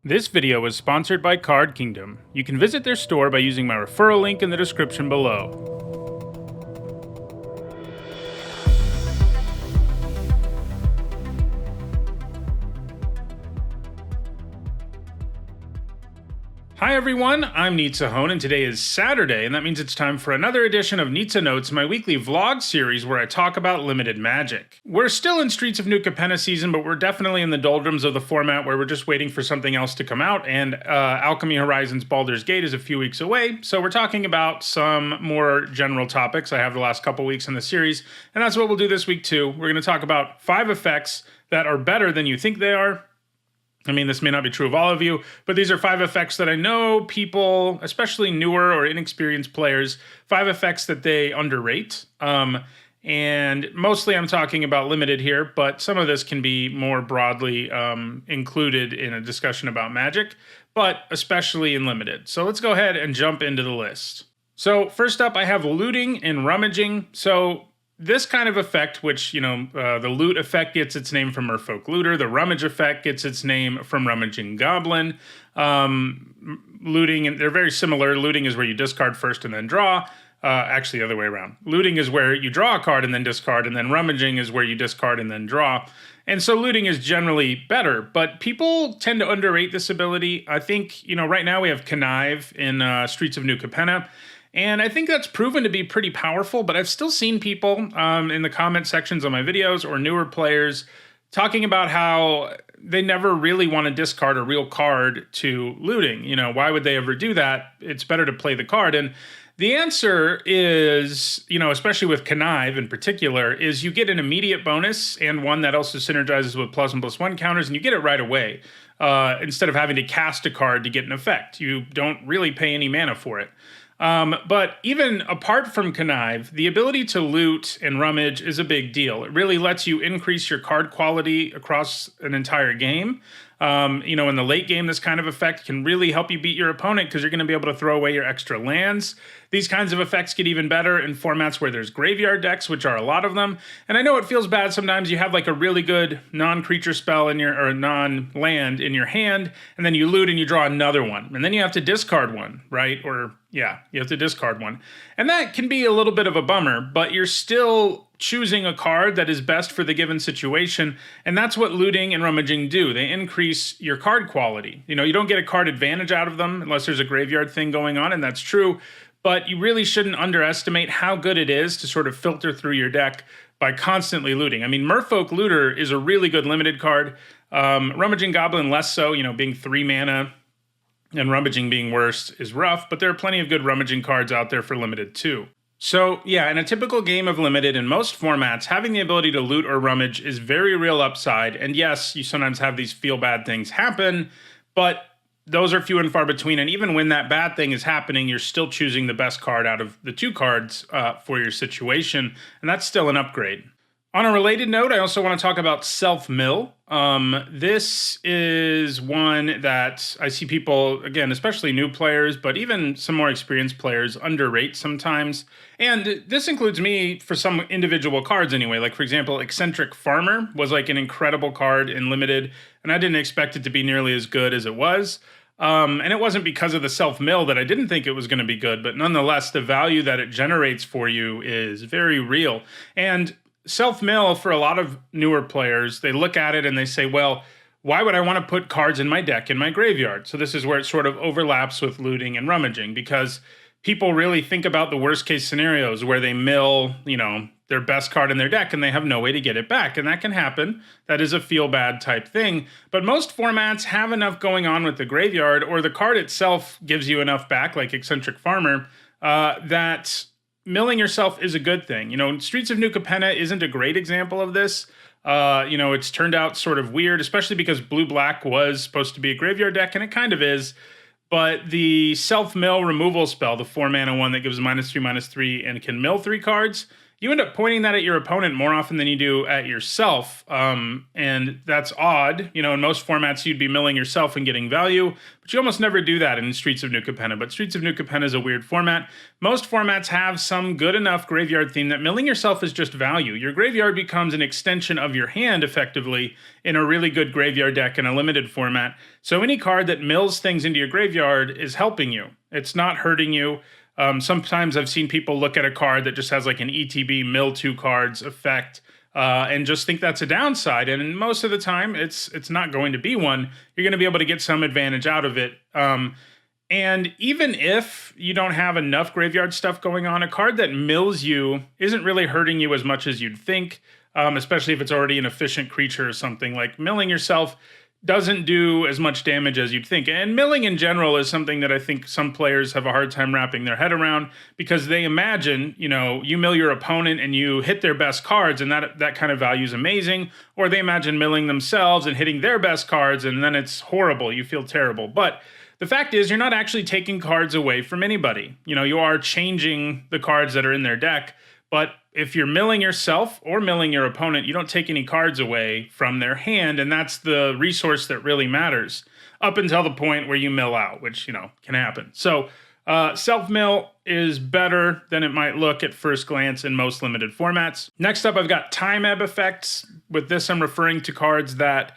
This video is sponsored by Card Kingdom. You can visit their store by using my referral link in the description below. Hi everyone, I'm Nizzanotes, and today is Saturday, and that means it's time for another edition of Nizzanotes, my weekly vlog series where I talk about limited magic. We're still in Streets of New Capenna season, but we're definitely in the doldrums of the format where we're just waiting for something else to come out, and Alchemy Horizons Baldur's Gate is a few weeks away, so we're talking about some more general topics I have the last couple weeks in the series, and that's what we'll do this week too. We're going to talk about 5 effects that are better than you think they are. I mean, this may not be true of all of you, but these are 5 effects that I know people, especially newer or inexperienced players, 5 effects that they underrate. And mostly I'm talking about limited here, but some of this can be more broadly included in a discussion about magic, but especially in limited. So let's go ahead and jump into the list. So first up, I have looting and rummaging. So this kind of effect, which, the loot effect gets its name from Merfolk Looter. The rummage effect gets its name from Rummaging Goblin. Looting, and they're very similar. Looting is where you discard first and then draw. Actually, the other way around. Looting is where you draw a card and then discard, and then rummaging is where you discard and then draw. And so looting is generally better, but people tend to underrate this ability. I think, right now we have Connive in Streets of New Capenna. And I think that's proven to be pretty powerful, but I've still seen people in the comment sections on my videos or newer players talking about how they never really want to discard a real card to looting. Why would they ever do that? It's better to play the card. And the answer is, especially with Connive in particular, is you get an immediate bonus and one that also synergizes with plus and plus 1 counters, and you get it right away. Instead of having to cast a card to get an effect. You don't really pay any mana for it. But even apart from Connive, the ability to loot and rummage is a big deal. It really lets you increase your card quality across an entire game. In the late game, this kind of effect can really help you beat your opponent because you're going to be able to throw away your extra lands. These kinds of effects get even better in formats where there's graveyard decks, which are a lot of them. And I know it feels bad sometimes. You have like a really good non-creature spell in your, or non-land in your hand, and then you loot and you draw another one. And then you have to discard one, right? You have to discard one. And that can be a little bit of a bummer, but you're still choosing a card that is best for the given situation, and that's what looting and rummaging do. They increase your card quality. You don't get a card advantage out of them unless there's a graveyard thing going on, and that's true, but you really shouldn't underestimate how good it is to sort of filter through your deck by constantly looting. I mean, Merfolk Looter is a really good limited card. Rummaging Goblin less so, being 3 mana, and rummaging being worse is rough, but there are plenty of good rummaging cards out there for limited too. So yeah, in a typical game of limited in most formats, having the ability to loot or rummage is very real upside. And yes, you sometimes have these feel bad things happen, but those are few and far between. And even when that bad thing is happening, you're still choosing the best card out of the 2 cards for your situation. And that's still an upgrade. On a related note, I also want to talk about self-mill. This is one that I see people, again, especially new players, but even some more experienced players underrate sometimes. And this includes me for some individual cards anyway. Like, for example, Eccentric Farmer was like an incredible card in Limited, and I didn't expect it to be nearly as good as it was. And it wasn't because of the self-mill that I didn't think it was going to be good, but nonetheless, the value that it generates for you is very real. And self-mill, for a lot of newer players, they look at it and they say, well, why would I want to put cards in my deck in my graveyard? So this is where it sort of overlaps with looting and rummaging, because people really think about the worst case scenarios where they mill, their best card in their deck and they have no way to get it back. And that can happen. That is a feel bad type thing. But most formats have enough going on with the graveyard, or the card itself gives you enough back, like Eccentric Farmer, that milling yourself is a good thing. Streets of New Capenna isn't a great example of this. It's turned out sort of weird, especially because blue-black was supposed to be a graveyard deck, and it kind of is. But the self-mill removal spell, the 4 mana one that gives -3/-3 and can mill 3 cards, you end up pointing that at your opponent more often than you do at yourself. And that's odd. You know, in most formats, you'd be milling yourself and getting value, but you almost never do that in Streets of New Capenna. But Streets of New Capenna is a weird format. Most formats have some good enough graveyard theme that milling yourself is just value. Your graveyard becomes an extension of your hand, effectively, in a really good graveyard deck in a limited format. So any card that mills things into your graveyard is helping you. It's not hurting you. Sometimes I've seen people look at a card that just has like an ETB mill 2 cards effect and just think that's a downside. And most of the time, it's not going to be one. You're going to be able to get some advantage out of it. And even if you don't have enough graveyard stuff going on, a card that mills you isn't really hurting you as much as you'd think, especially if it's already an efficient creature or something. Like milling yourself doesn't do as much damage as you'd think. And milling in general is something that I think some players have a hard time wrapping their head around, because they imagine, you know, you mill your opponent and you hit their best cards and that kind of value is amazing. Or they imagine milling themselves and hitting their best cards and then it's horrible. You feel terrible. But the fact is, you're not actually taking cards away from anybody. You know, you are changing the cards that are in their deck. But if you're milling yourself or milling your opponent, you don't take any cards away from their hand, and that's the resource that really matters, up until the point where you mill out, which, you know, can happen. So self-mill is better than it might look at first glance in most limited formats. Next up, I've got timeeb effects. With this, I'm referring to cards that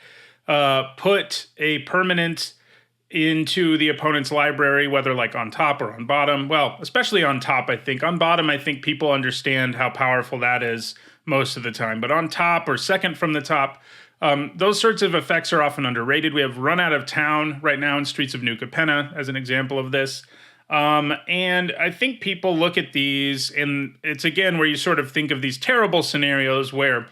put a permanent into the opponent's library, whether like on top or on bottom. Well, especially on top, I think. On bottom, I think people understand how powerful that is most of the time. But on top or second from the top, those sorts of effects are often underrated. We have Run Out of Town right now in Streets of New Capenna as an example of this. And I think people look at these, and it's again where you sort of think of these terrible scenarios where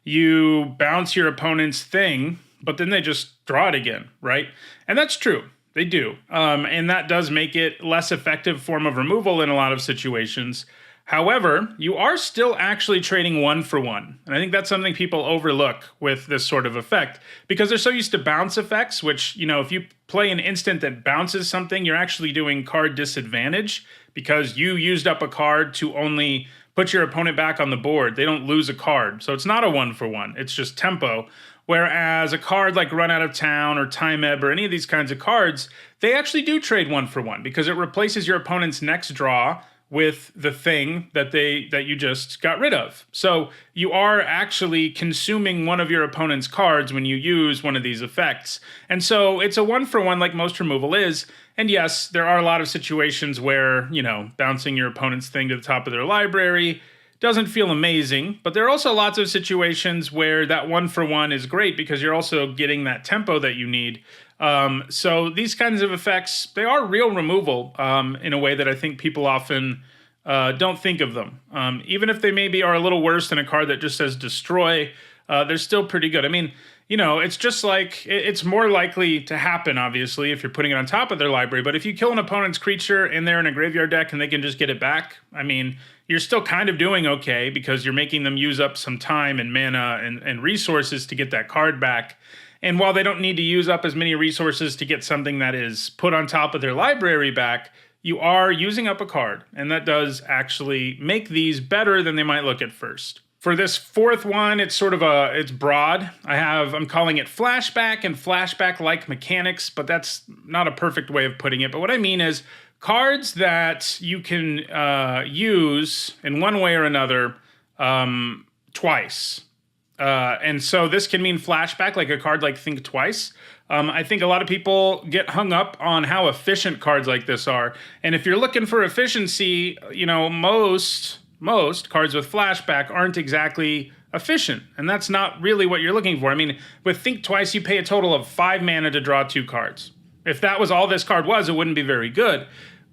you bounce your opponent's thing, but then they just draw it again, right? And that's true. They do. And that does make it less effective form of removal in a lot of situations. However, you are still actually trading 1 for 1. And I think that's something people overlook with this sort of effect, because they're so used to bounce effects, which, you know, if you play an instant that bounces something, you're actually doing card disadvantage because you used up a card to only put your opponent back on the board. They don't lose a card. So it's not a 1 for 1. It's just tempo. Whereas a card like Run Out of Town or timeeb or any of these kinds of cards, they actually do trade 1 for 1 because it replaces your opponent's next draw with the thing that you just got rid of. So you are actually consuming one of your opponent's cards when you use one of these effects. And so it's a 1 for 1 like most removal is. And yes, there are a lot of situations where, you know, bouncing your opponent's thing to the top of their library doesn't feel amazing, but there are also lots of situations where that 1 for 1 is great because you're also getting that tempo that you need. So these kinds of effects, they are real removal in a way that I think people often don't think of them. Even if they maybe are a little worse than a card that just says destroy, they're still pretty good. I mean, you know, it's just like, it's more likely to happen, obviously, if you're putting it on top of their library. But if you kill an opponent's creature and they're in a graveyard deck and they can just get it back, I mean, you're still kind of doing okay because you're making them use up some time and mana and resources to get that card back. And while they don't need to use up as many resources to get something that is put on top of their library back, you are using up a card. And that does actually make these better than they might look at first. For this fourth one, it's sort of it's broad. I'm calling it flashback and flashback-like mechanics, but that's not a perfect way of putting it. But what I mean is cards that you can use in one way or another twice. And so this can mean flashback, like a card like Think Twice. I think a lot of people get hung up on how efficient cards like this are. And if you're looking for efficiency, you know, most cards with flashback aren't exactly efficient. And that's not really what you're looking for. I mean, with Think Twice, you pay a total of 5 mana to draw 2 cards. If that was all this card was, it wouldn't be very good.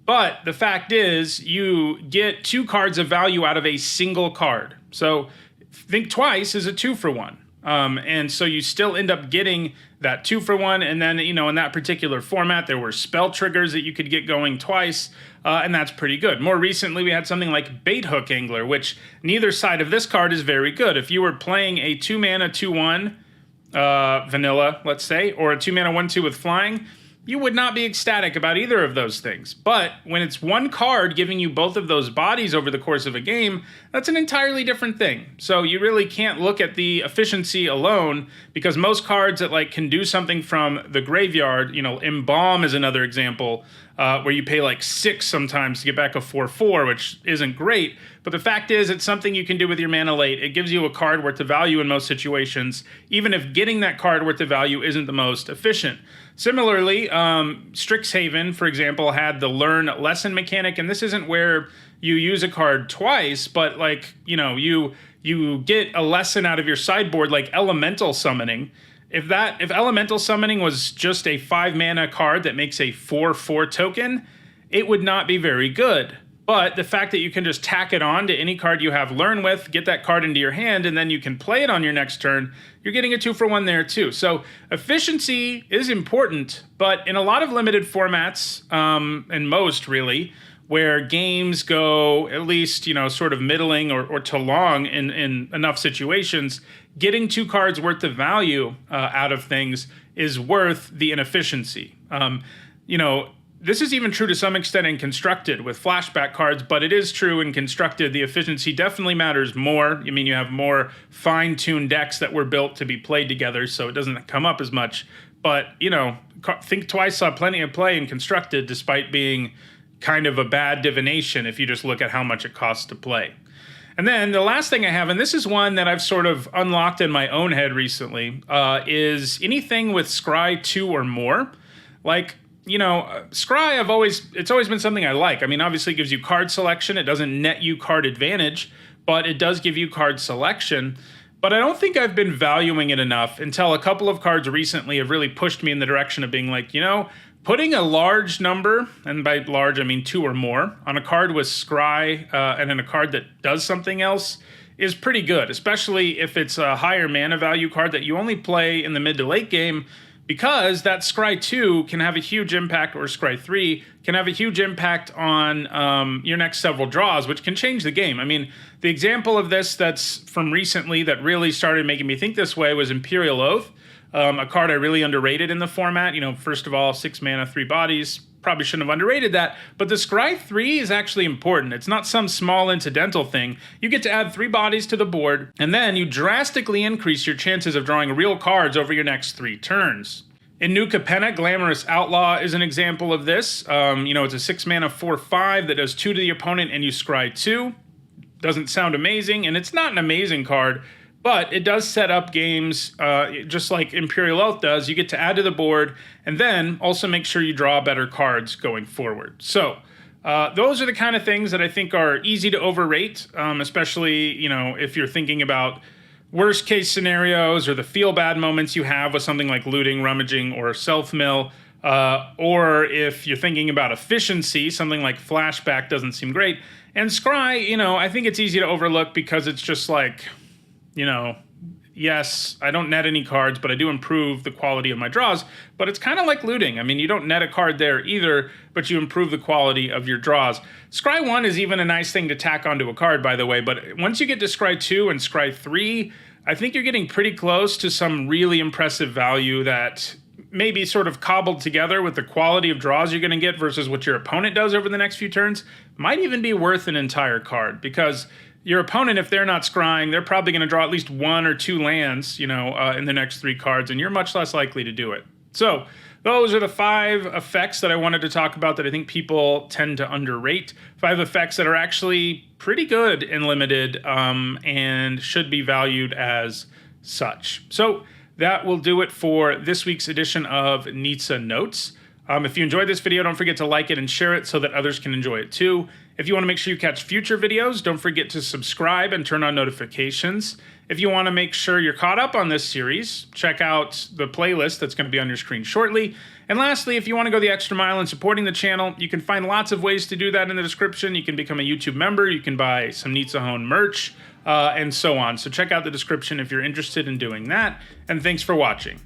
But the fact is, you get 2 cards of value out of a single card. So Think Twice is a 2 for 1. And so you still end up getting that 2 for 1. And then, you know, in that particular format, there were spell triggers that you could get going twice. And that's pretty good. More recently, we had something like Bait Hook Angler, which neither side of this card is very good. If you were playing a 2 mana 2/1 vanilla, let's say, or a 2 mana 1/2 with flying, you would not be ecstatic about either of those things. But when it's one card giving you both of those bodies over the course of a game, that's an entirely different thing. So you really can't look at the efficiency alone, because most cards that like can do something from the graveyard, you know, Embalm is another example, where you pay like 6 sometimes to get back a 4/4, which isn't great. But the fact is, it's something you can do with your mana late. It gives you a card worth of value in most situations, even if getting that card worth of value isn't the most efficient. Similarly, Strixhaven, for example, had the learn lesson mechanic, and this isn't where you use a card twice, but like, you know, you get a lesson out of your sideboard, like Elemental Summoning. If Elemental Summoning was just a 5 mana card that makes a 4/4 token, it would not be very good. But the fact that you can just tack it on to any card you have Learn with, get that card into your hand, and then you can play it on your next turn, you're getting a 2-for-1 there too. So efficiency is important, but in a lot of limited formats, and most really, where games go at least, you know, sort of middling or to long in enough situations, getting 2 cards worth of value out of things is worth the inefficiency. You know, this is even true to some extent in Constructed with flashback cards, but it is true in Constructed. The efficiency definitely matters more. I mean, you have more fine-tuned decks that were built to be played together, so it doesn't come up as much. But, you know, Think Twice saw plenty of play in Constructed, despite being kind of a bad divination if you just look at how much it costs to play. And then the last thing I have, and this is one that I've sort of unlocked in my own head recently, is anything with Scry 2 or more. Like, you know, Scry, it's always been something I like. I mean, obviously it gives you card selection. It doesn't net you card advantage, but it does give you card selection. But I don't think I've been valuing it enough until a couple of cards recently have really pushed me in the direction of being like, you know, putting a large number, and by large I mean 2 or more, on a card with Scry and in a card that does something else is pretty good, especially if it's a higher mana value card that you only play in the mid to late game, because that Scry 2 can have a huge impact, or Scry 3 can have a huge impact on your next several draws, which can change the game. I mean, the example of this that's from recently that really started making me think this way was Imperial Oath, a card I really underrated in the format. You know, first of all, 6 mana, 3 bodies. Probably shouldn't have underrated that, but the Scry 3 is actually important. It's not some small incidental thing. You get to add 3 bodies to the board, and then you drastically increase your chances of drawing real cards over your next 3 turns. In New Capenna, Glamorous Outlaw is an example of this. You know, it's a 6 mana 4/5 that does 2 to the opponent and you Scry 2. Doesn't sound amazing, and it's not an amazing card, but it does set up games just like Imperial Oath does. You get to add to the board, and then also make sure you draw better cards going forward. So those are the kind of things that I think are easy to overrate, especially, you know, if you're thinking about worst case scenarios or the feel bad moments you have with something like looting, rummaging, or self-mill. Or if you're thinking about efficiency, something like flashback doesn't seem great. And Scry, you know, I think it's easy to overlook because it's just like, you know, yes, I don't net any cards, but I do improve the quality of my draws. But it's kind of like looting. I mean, you don't net a card there either, but you improve the quality of your draws. Scry 1 is even a nice thing to tack onto a card, by the way. But once you get to Scry 2 and Scry 3, I think you're getting pretty close to some really impressive value that may be sort of cobbled together with the quality of draws you're going to get versus what your opponent does over the next few turns. Might even be worth an entire card, because your opponent, if they're not scrying, they're probably going to draw at least 1 or 2 lands, you know, in the next 3 cards, and you're much less likely to do it. So those are the 5 effects that I wanted to talk about that I think people tend to underrate. 5 effects that are actually pretty good in Limited and should be valued as such. So that will do it for this week's edition of Nizzanotes. If you enjoyed this video, don't forget to like it and share it so that others can enjoy it too. If you want to make sure you catch future videos, don't forget to subscribe and turn on notifications. If you want to make sure you're caught up on this series, check out the playlist that's going to be on your screen shortly. And lastly, if you want to go the extra mile in supporting the channel, you can find lots of ways to do that in the description. You can become a YouTube member, you can buy some Nizzahone merch, and so on. So check out the description if you're interested in doing that. And thanks for watching.